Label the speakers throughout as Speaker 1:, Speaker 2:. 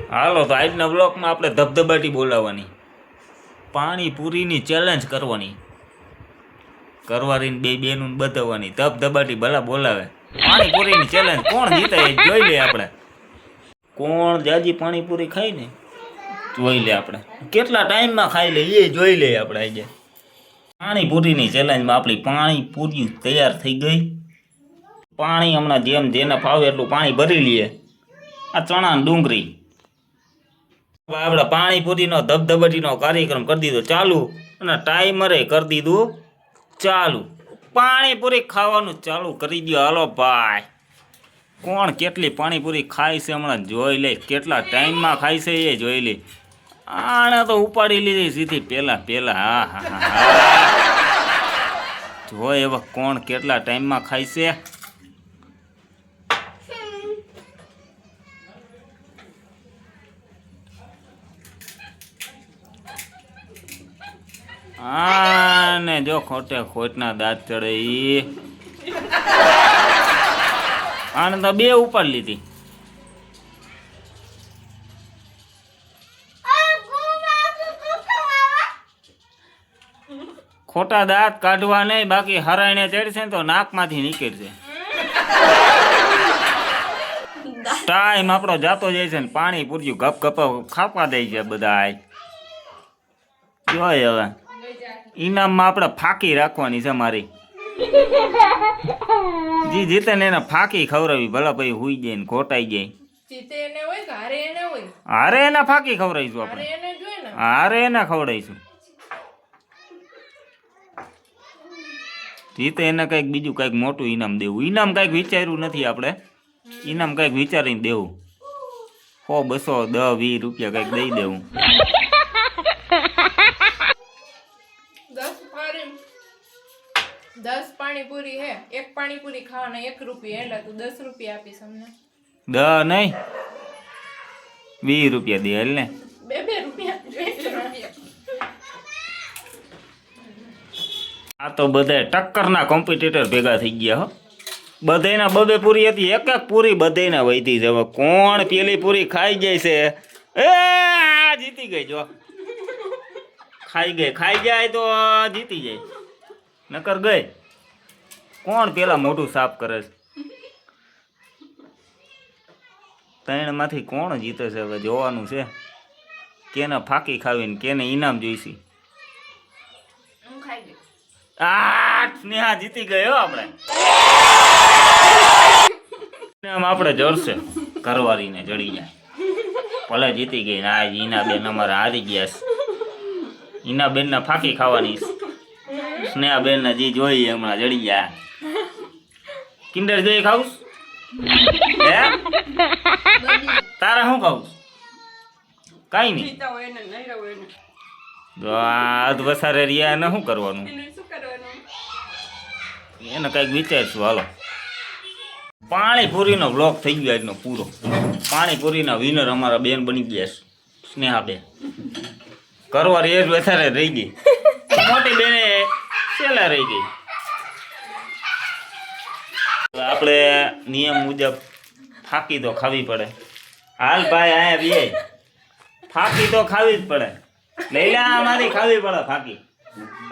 Speaker 1: હાલો તો આજના બ્લોકમાં આપણે ધબધબાટી બોલાવવાની, પાણીપુરીની ચેલેન્જ કરવાની, કરવારીને બે બેનું બતાવવાની. ધબધબાટી ભલા બોલાવે. પાણીપુરીની ચેલેન્જ કોણ જીતે એ જોઈ લે આપણે. કોણ જાજી પાણીપુરી ખાઈ ને જોઈ લે આપણે. કેટલા ટાઈમમાં ખાઈ લે એ જોઈ લે આપણે. આજે પાણીપુરીની ચેલેન્જમાં આપણી પાણીપુરી તૈયાર થઈ ગઈ. પાણી હમણાં જેમ જેને ફાવે એટલું પાણી ભરી લઈએ. આ ચણા ડુંગળી આપણે પાણીપુરીનો ધબધબાટીનો કાર્યક્રમ કરી દીધો ચાલુ, અને ટાઈમરે કરી દીધું ચાલુ. પાણીપુરી ખાવાનું ચાલુ કરી દો. હાલો ભાઈ, કોણ કેટલી પાણીપુરી ખાય છે હમણાં જોઈ લે. કેટલા ટાઈમમાં ખાય છે એ જોઈ લે. આને તો ઉપાડી લીધી સીધી પેલા. હા હા હા, જોઈ હવે કોણ કેટલા ટાઈમમાં ખાય છે. આને જો ખોટે ખોટના દાંત ચડે ઈ. આને તો બે ઉપાડ લીધી. ખોટા દાંત કાઢવા નહીં, બાકી હરાઈને ચડશે ને તો નાકમાંથી નીકળશે. ટાઈમ આપણો જાતો જાય છે ને પાણી પૂર્યું ગપ ગપ ખાપા દઈ છે બધા. જોય હવે ઇનામમાં આપણે ફાકી રાખવાની છે મારી. જી જીતે ને એને ફાકી ખવડાવી. ભલા ભાઈ હુઈ જાય ને ઘોટાઈ જાય. હારે એના ફાકી ખવડાવીશું આપણે. હારે એના ખવડાવીશું. જીતે એને કંઈક બીજું કંઈક મોટું ઇનામ દેવું. ઇનામ કંઈક વિચાર્યું નથી આપણે. ઇનામ કંઈક વિચારીને દેવું. 100 200 10 20 રૂપિયા કંઈક દઈ દેવું.
Speaker 2: 10 પાણીપુરી હે. એક પાણીપુરી ખાવાના 1 રૂપિયા, એટલે તું 10 રૂપિયા આપીશ અમને.
Speaker 1: 10 નહીં 20 રૂપિયા દે હાલ ને.
Speaker 2: 2 રૂપિયા.
Speaker 1: આ તો બધા ટક્કરના કોમ્પિટિટર ભેગા થઈ ગયા હો. બધાના બબે પૂરી હતી, એક એક પૂરી બધાના વહીતી છે. હવે કોણ પેલી પૂરી ખાઈ જાય છે. એ જીતી ગઈ. જો ખાઈ જાય તો જીતી જાય, નકર ગઈ. કોણ પેલા મોઢું સાફ કરે છે. 3 માંથી કોણ જીતે છે હવે જોવાનું છે. કેને ફાકી ખાવીને કેને ઇનામ જોઈશે. સ્નેહા જીતી ગયો. આપણે જડશે ઘરવાળીને જડી જાય. ભલે જીતી ગઈ ને. આજ ઈનાબેન અમારે હારી ગયા છે. ઈનાબેન ને ફાકી ખાવાની. સ્નેહાબેન ને જે જોઈએ હમણાં જડી ગયા. કિન્ડર જોઈ ખાવું હે? તારા શું ખાવું? કઈ નહીં. અધ વસારે રહ્યા એને શું કરવાનું? એને કઈક વિચારશું. હાલો, પાણીપુરીનો બ્લોગ થઈ ગયો આજનો પૂરો. પાણીપુરીના વિનર અમારા બેન બની ગયા છે, સ્નેહાબેન. કરવાર એ જ વધારે રહી ગઈ. મોટી બેને છેલ્લા રહી ગઈ. આપણે નિયમ મુજબ ફાકી તો ખાવી પડે. હાલ ભાઈ અહીંયા બે ફાકી તો ખાવી જ પડે. લઈ લે અમારી ખાવી પડે ફાકી.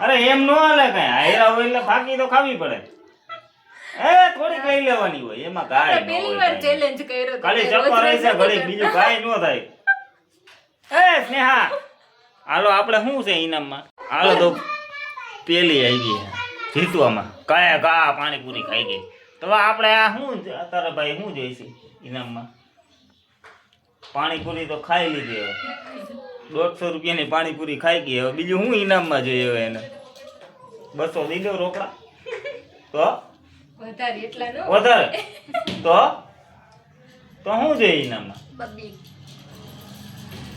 Speaker 1: અરે એમ ન હાલે કઈ. હાયરા હોય એટલે ફાકી તો ખાવી પડે. થોડીક લઈ લેવાની હોય, એમાં કાંઈ
Speaker 2: પહેલી વાર ચેલેન્જ કર્યો.
Speaker 1: ખાલી ચક્કર રહી છે ઘડીક, બીજું કાંઈ ન થાય. સ્નેહા હાલો, આપણે શું છે ઇનામમાં? હાલો તો પેલી આવી જીતવામાં. કા પાણીપુરી ખાઈ ગઈ. તો આપણે આ શું તારે ભાઈ શું જોઈશે ઇનામમાં? પાણીપુરી તો ખાઈ લીધી. હવે 150 રૂપિયાની પાણીપુરી ખાઈ ગઈ. હવે બીજું શું ઇનામમાં જોઈએ? હવે એને 200 દઈ દો રોકડા. તો વધારે તો શું જોઈએ ઇનામમાં?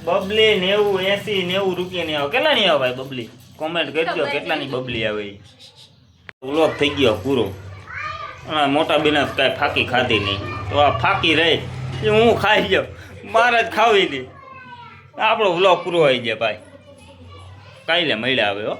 Speaker 1: બબલી 90 80 90 રૂપિયાની આવે. કેટલાની આવે ભાઈ બબલી? કોમેન્ટ કરજો કેટલાની બબલી આવે. વ્લોગ થઈ ગયો પૂરો. મોટા બેને કાંઈ ફાકી ખાધી નહીં, તો આ ફાકી રહી એ હું ખાઈ જાઉં. મારે જ ખાવી હતી. આપણો વ્લોગ પૂરો આવી જાય ભાઈ. કાલે મળ્યા આવે હો.